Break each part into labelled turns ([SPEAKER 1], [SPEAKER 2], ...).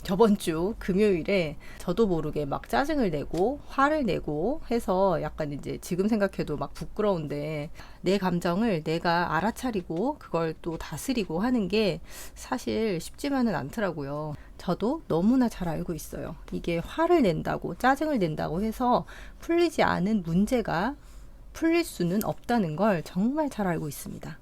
[SPEAKER 1] 저번 주 금요일에 저도 모르게 막 짜증을 내고 화를 내고 해서 약간 이제 지금 생각해도 막 부끄러운데, 내 감정을 내가 알아차리고 그걸 또 다스리고 하는 게 사실 쉽지만은 않더라고요. 저도 너무나 잘 알고 있어요. 이게 화를 낸다고 짜증을 낸다고 해서 풀리지 않은 문제가 풀릴 수는 없다는 걸 정말 잘 알고 있습니다.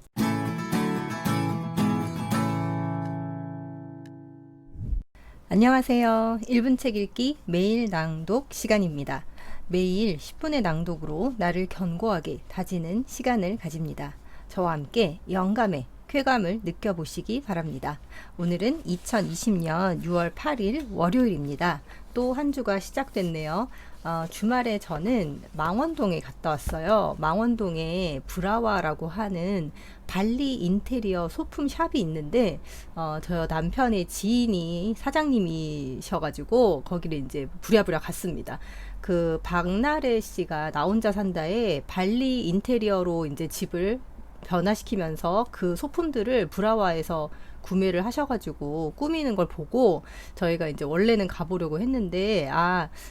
[SPEAKER 1] 안녕하세요. 1분 책 읽기 매일 낭독 시간입니다. 매일 10분의 낭독으로 나를 견고하게 다지는 시간을 가집니다. 저와 함께 영감의 쾌감을 느껴보시기 바랍니다. 오늘은 2020년 6월 8일 월요일입니다. 또 한 주가 시작됐네요. 주말에 저는 망원동에 갔다 왔어요. 망원동에 브라와라고 하는 발리 인테리어 소품 샵이 있는데, 저 남편의 지인이 사장님이셔가지고 거기를 이제 부랴부랴 갔습니다. 그 박나래 씨가 나 혼자 산다에 발리 인테리어로 이제 집을 변화시키면서 그 소품들을 브라와에서 구매를 하셔가지고 꾸미는 걸 보고 저희가 이제 원래는 가보려고 했는데,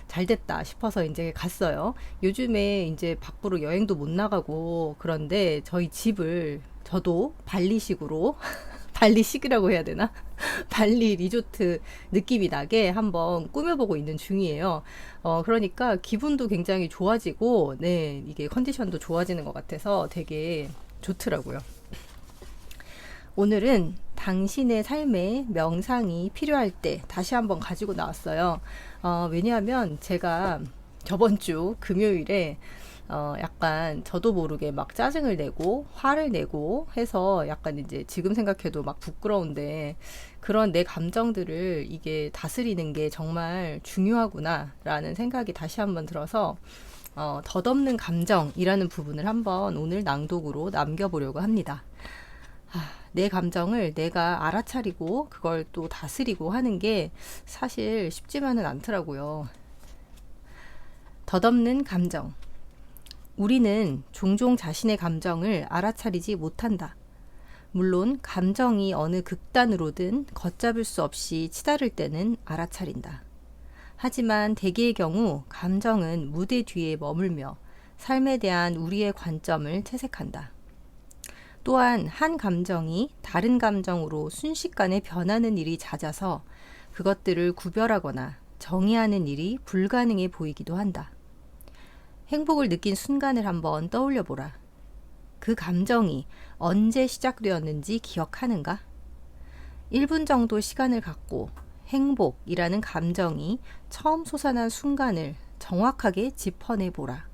[SPEAKER 1] 잘 됐다 싶어서 이제 갔어요. 요즘에 이제 밖으로 여행도 못 나가고 그런데 저희 집을 저도 발리식으로 발리식이라고 해야 되나? 발리 리조트 느낌이 나게 한번 꾸며보고 있는 중이에요. 그러니까 기분도 굉장히 좋아지고, 네, 이게 컨디션도 좋아지는 것 같아서 되게 좋더라고요. 오늘은 당신의 삶에 명상이 필요할 때 다시 한번 가지고 나왔어요. 왜냐하면 제가 저번 주 금요일에 약간 저도 모르게 막 짜증을 내고 화를 내고 해서 약간 이제 지금 생각해도 막 부끄러운데, 그런 내 감정들을 이게 다스리는 게 정말 중요하구나 라는 생각이 다시 한번 들어서 덧없는 감정이라는 부분을 한번 오늘 낭독으로 남겨보려고 합니다. 내 감정을 내가 알아차리고 그걸 또 다스리고 하는 게 사실 쉽지만은 않더라고요. 덧없는 감정. 우리는 종종 자신의 감정을 알아차리지 못한다. 물론 감정이 어느 극단으로든 걷잡을 수 없이 치달을 때는 알아차린다. 하지만 대개의 경우 감정은 무대 뒤에 머물며 삶에 대한 우리의 관점을 채색한다. 또한 한 감정이 다른 감정으로 순식간에 변하는 일이 잦아서 그것들을 구별하거나 정의하는 일이 불가능해 보이기도 한다. 행복을 느낀 순간을 한번 떠올려 보라. 그 감정이 언제 시작되었는지 기억하는가? 1분 정도 시간을 갖고 행복이라는 감정이 처음 솟아난 순간을 정확하게 짚어내 보라.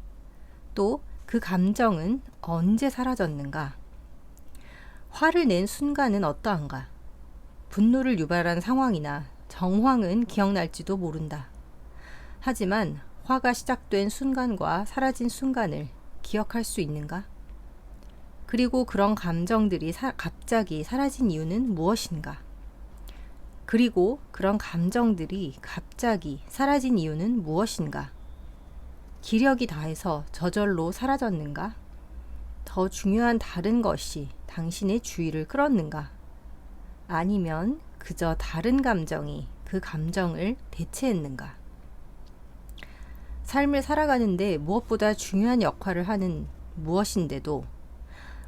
[SPEAKER 1] 또 그 감정은 언제 사라졌는가? 화를 낸 순간은 어떠한가? 분노를 유발한 상황이나 정황은 기억날지도 모른다. 하지만 화가 시작된 순간과 사라진 순간을 기억할 수 있는가? 그리고 그런 감정들이 갑자기 사라진 이유는 무엇인가? 그리고 그런 감정들이 갑자기 사라진 이유는 무엇인가? 기력이 다해서 저절로 사라졌는가? 더 중요한 다른 것이 당신의 주의를 끌었는가? 아니면 그저 다른 감정이 그 감정을 대체했는가? 삶을 살아가는데 무엇보다 중요한 역할을 하는 무엇인데도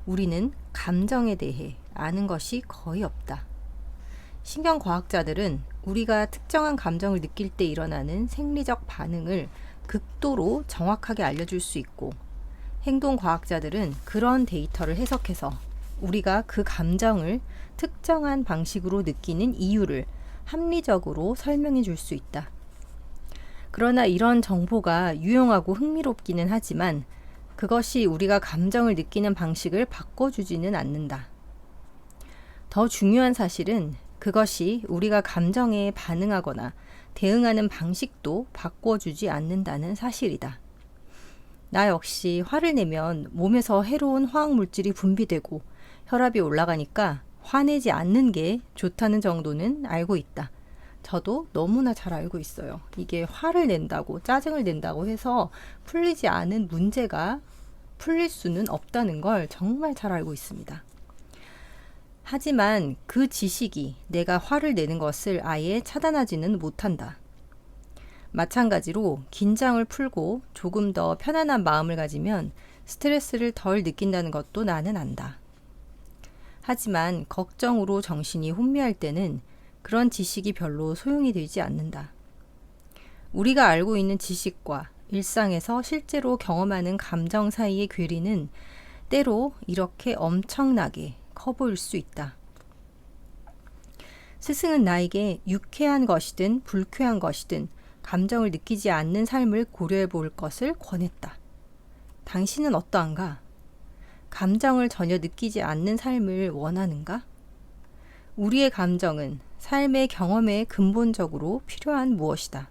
[SPEAKER 1] 우리는 감정에 대해 아는 것이 거의 없다. 신경과학자들은 우리가 특정한 감정을 느낄 때 일어나는 생리적 반응을 극도로 정확하게 알려줄 수 있고, 행동과학자들은 그런 데이터를 해석해서 우리가 그 감정을 특정한 방식으로 느끼는 이유를 합리적으로 설명해 줄 수 있다. 그러나 이런 정보가 유용하고 흥미롭기는 하지만 그것이 우리가 감정을 느끼는 방식을 바꿔주지는 않는다. 더 중요한 사실은 그것이 우리가 감정에 반응하거나 대응하는 방식도 바꿔주지 않는다는 사실이다. 나 역시 화를 내면 몸에서 해로운 화학물질이 분비되고 혈압이 올라가니까 화내지 않는 게 좋다는 정도는 알고 있다. 저도 너무나 잘 알고 있어요. 이게 화를 낸다고 짜증을 낸다고 해서 풀리지 않은 문제가 풀릴 수는 없다는 걸 정말 잘 알고 있습니다. 하지만 그 지식이 내가 화를 내는 것을 아예 차단하지는 못한다. 마찬가지로 긴장을 풀고 조금 더 편안한 마음을 가지면 스트레스를 덜 느낀다는 것도 나는 안다. 하지만 걱정으로 정신이 혼미할 때는 그런 지식이 별로 소용이 되지 않는다. 우리가 알고 있는 지식과 일상에서 실제로 경험하는 감정 사이의 괴리는 때로 이렇게 엄청나게 커 보일 수 있다. 스승은 나에게 유쾌한 것이든 불쾌한 것이든 감정을 느끼지 않는 삶을 고려해 볼 것을 권했다. 당신은 어떠한가? 감정을 전혀 느끼지 않는 삶을 원하는가? 우리의 감정은 삶의 경험에 근본적으로 필요한 무엇이다.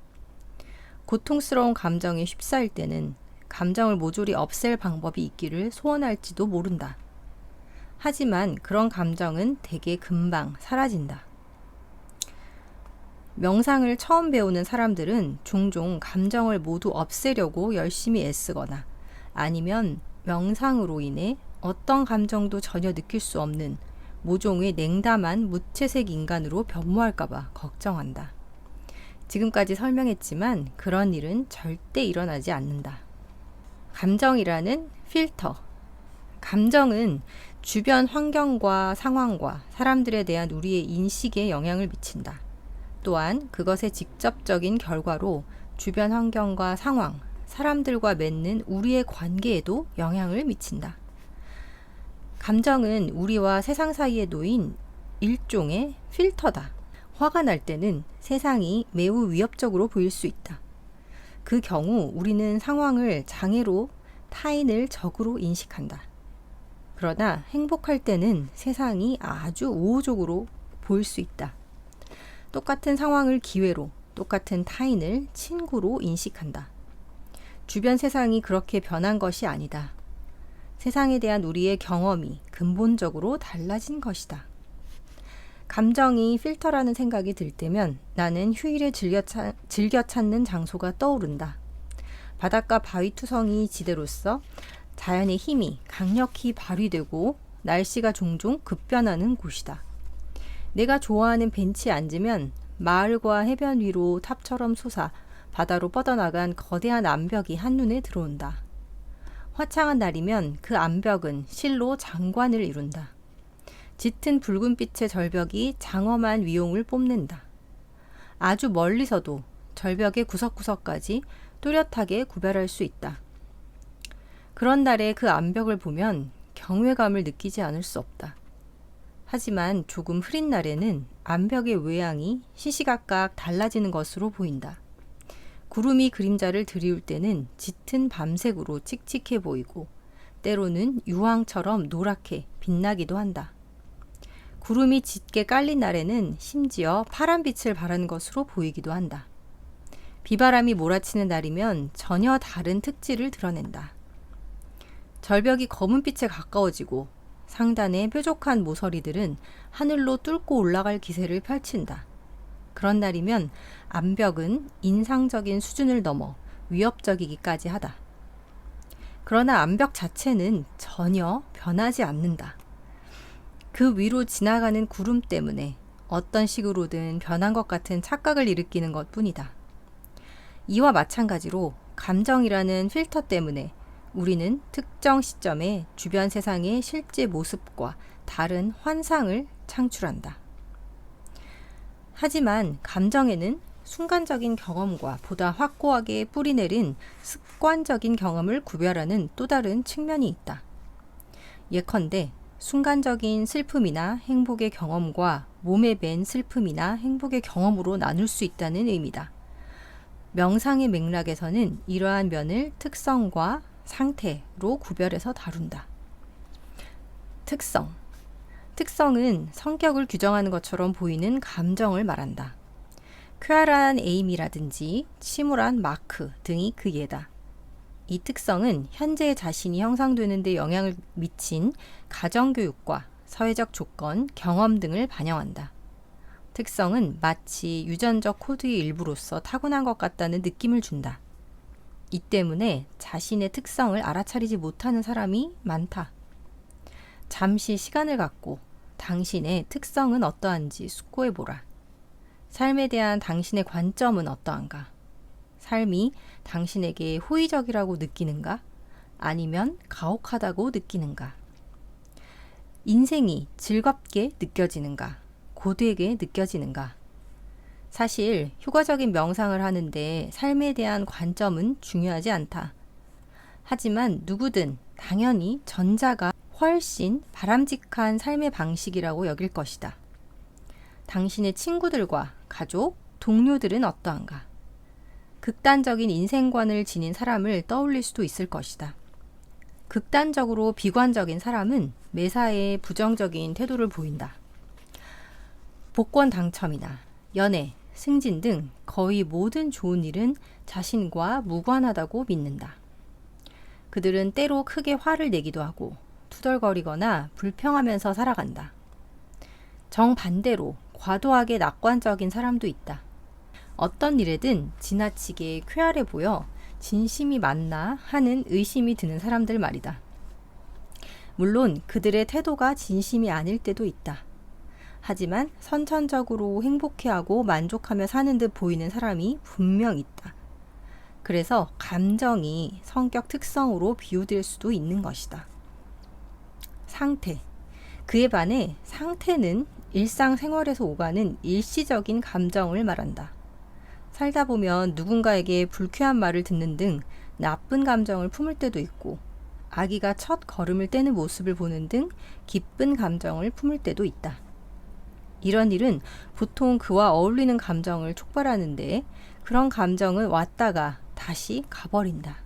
[SPEAKER 1] 고통스러운 감정에 휩싸일 때는 감정을 모조리 없앨 방법이 있기를 소원할지도 모른다. 하지만 그런 감정은 되게 금방 사라진다. 명상을 처음 배우는 사람들은 종종 감정을 모두 없애려고 열심히 애쓰거나 아니면 명상으로 인해 어떤 감정도 전혀 느낄 수 없는 모종의 냉담한 무채색 인간으로 변모할까봐 걱정한다. 지금까지 설명했지만 그런 일은 절대 일어나지 않는다. 감정이라는 필터. 감정은 주변 환경과 상황과 사람들에 대한 우리의 인식에 영향을 미친다. 또한 그것의 직접적인 결과로 주변 환경과 상황, 사람들과 맺는 우리의 관계에도 영향을 미친다. 감정은 우리와 세상 사이에 놓인 일종의 필터다. 화가 날 때는 세상이 매우 위협적으로 보일 수 있다. 그 경우 우리는 상황을 장애로 타인을 적으로 인식한다. 그러나 행복할 때는 세상이 아주 우호적으로 보일 수 있다. 똑같은 상황을 기회로, 똑같은 타인을 친구로 인식한다. 주변 세상이 그렇게 변한 것이 아니다. 세상에 대한 우리의 경험이 근본적으로 달라진 것이다. 감정이 필터라는 생각이 들 때면 나는 휴일에 즐겨 찾는 장소가 떠오른다. 바닷가 바위투성이 지대로서 자연의 힘이 강력히 발휘되고 날씨가 종종 급변하는 곳이다. 내가 좋아하는 벤치에 앉으면 마을과 해변 위로 탑처럼 솟아 바다로 뻗어나간 거대한 암벽이 한눈에 들어온다. 화창한 날이면 그 암벽은 실로 장관을 이룬다. 짙은 붉은빛의 절벽이 장엄한 위용을 뽐낸다. 아주 멀리서도 절벽의 구석구석까지 뚜렷하게 구별할 수 있다. 그런 날에 그 암벽을 보면 경외감을 느끼지 않을 수 없다. 하지만 조금 흐린 날에는 암벽의 외양이 시시각각 달라지는 것으로 보인다. 구름이 그림자를 드리울 때는 짙은 밤색으로 칙칙해 보이고 때로는 유황처럼 노랗게 빛나기도 한다. 구름이 짙게 깔린 날에는 심지어 파란빛을 발하는 것으로 보이기도 한다. 비바람이 몰아치는 날이면 전혀 다른 특질을 드러낸다. 절벽이 검은빛에 가까워지고 상단의 뾰족한 모서리들은 하늘로 뚫고 올라갈 기세를 펼친다. 그런 날이면 암벽은 인상적인 수준을 넘어 위협적이기까지 하다. 그러나 암벽 자체는 전혀 변하지 않는다. 그 위로 지나가는 구름 때문에 어떤 식으로든 변한 것 같은 착각을 일으키는 것뿐이다. 이와 마찬가지로 감정이라는 필터 때문에 우리는 특정 시점에 주변 세상의 실제 모습과 다른 환상을 창출한다. 하지만 감정에는 순간적인 경험과 보다 확고하게 뿌리내린 습관적인 경험을 구별하는 또 다른 측면이 있다. 예컨대 순간적인 슬픔이나 행복의 경험과 몸에 밴 슬픔이나 행복의 경험으로 나눌 수 있다는 의미다. 명상의 맥락에서는 이러한 면을 특성과 상태로 구별해서 다룬다. 특성은 성격을 규정하는 것처럼 보이는 감정을 말한다. 쾌활한 에이미라든지 침울한 마크 등이 그 예다. 이 특성은 현재의 자신이 형성되는 데 영향을 미친 가정교육과 사회적 조건, 경험 등을 반영한다. 특성은 마치 유전적 코드의 일부로서 타고난 것 같다는 느낌을 준다. 이 때문에 자신의 특성을 알아차리지 못하는 사람이 많다. 잠시 시간을 갖고 당신의 특성은 어떠한지 숙고해보라. 삶에 대한 당신의 관점은 어떠한가? 삶이 당신에게 호의적이라고 느끼는가? 아니면 가혹하다고 느끼는가? 인생이 즐겁게 느껴지는가? 고되게 느껴지는가? 사실 효과적인 명상을 하는데 삶에 대한 관점은 중요하지 않다. 하지만 누구든 당연히 전자가 훨씬 바람직한 삶의 방식이라고 여길 것이다. 당신의 친구들과 가족, 동료들은 어떠한가? 극단적인 인생관을 지닌 사람을 떠올릴 수도 있을 것이다. 극단적으로 비관적인 사람은 매사에 부정적인 태도를 보인다. 복권 당첨이나 연애, 승진 등 거의 모든 좋은 일은 자신과 무관하다고 믿는다. 그들은 때로 크게 화를 내기도 하고 투덜거리거나 불평하면서 살아간다. 정반대로 과도하게 낙관적인 사람도 있다. 어떤 일에든 지나치게 쾌활해 보여 진심이 맞나 하는 의심이 드는 사람들 말이다. 물론 그들의 태도가 진심이 아닐 때도 있다. 하지만 선천적으로 행복해하고 만족하며 사는 듯 보이는 사람이 분명 있다. 그래서 감정이 성격 특성으로 비유될 수도 있는 것이다. 상태. 그에 반해 상태는 일상생활에서 오가는 일시적인 감정을 말한다. 살다 보면 누군가에게 불쾌한 말을 듣는 등 나쁜 감정을 품을 때도 있고, 아기가 첫 걸음을 떼는 모습을 보는 등 기쁜 감정을 품을 때도 있다. 이런 일은 보통 그와 어울리는 감정을 촉발하는데, 그런 감정은 왔다가 다시 가버린다.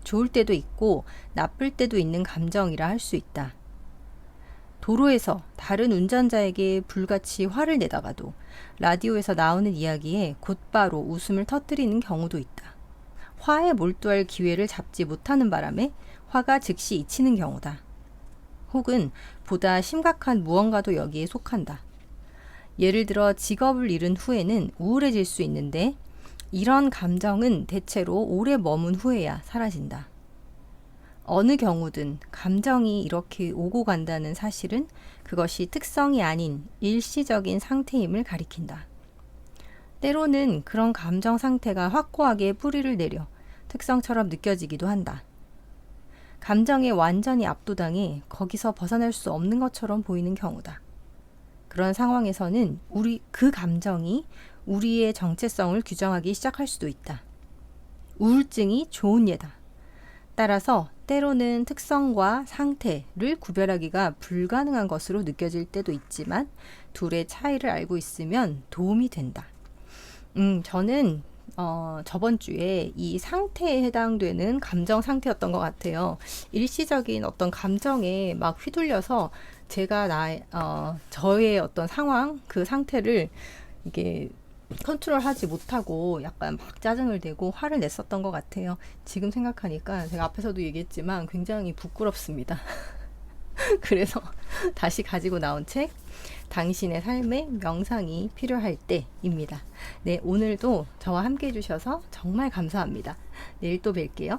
[SPEAKER 1] 좋을 때도 있고 나쁠 때도 있는 감정이라 할 수 있다. 도로에서 다른 운전자에게 불같이 화를 내다가도 라디오에서 나오는 이야기에 곧바로 웃음을 터뜨리는 경우도 있다. 화에 몰두할 기회를 잡지 못하는 바람에 화가 즉시 잊히는 경우다. 혹은 보다 심각한 무언가도 여기에 속한다. 예를 들어 직업을 잃은 후에는 우울해질 수 있는데, 이런 감정은 대체로 오래 머문 후에야 사라진다. 어느 경우든 감정이 이렇게 오고 간다는 사실은 그것이 특성이 아닌 일시적인 상태임을 가리킨다. 때로는 그런 감정 상태가 확고하게 뿌리를 내려 특성처럼 느껴지기도 한다. 감정에 완전히 압도당해 거기서 벗어날 수 없는 것처럼 보이는 경우다. 그런 상황에서는 그 감정이 우리의 정체성을 규정하기 시작할 수도 있다. 우울증이 좋은 예다. 따라서 때로는 특성과 상태를 구별하기가 불가능한 것으로 느껴질 때도 있지만, 둘의 차이를 알고 있으면 도움이 된다. 저는 저번 주에 이 상태에 해당되는 감정 상태였던 것 같아요. 일시적인 어떤 감정에 막 휘둘려서 제가 저의 어떤 상황, 그 상태를 이게 컨트롤하지 못하고 약간 막 짜증을 내고 화를 냈었던 것 같아요. 지금 생각하니까 제가 앞에서도 얘기했지만 굉장히 부끄럽습니다. 그래서 다시 가지고 나온 책, 당신의 삶에 명상이 필요할 때입니다. 네, 오늘도 저와 함께 해주셔서 정말 감사합니다. 내일 또 뵐게요.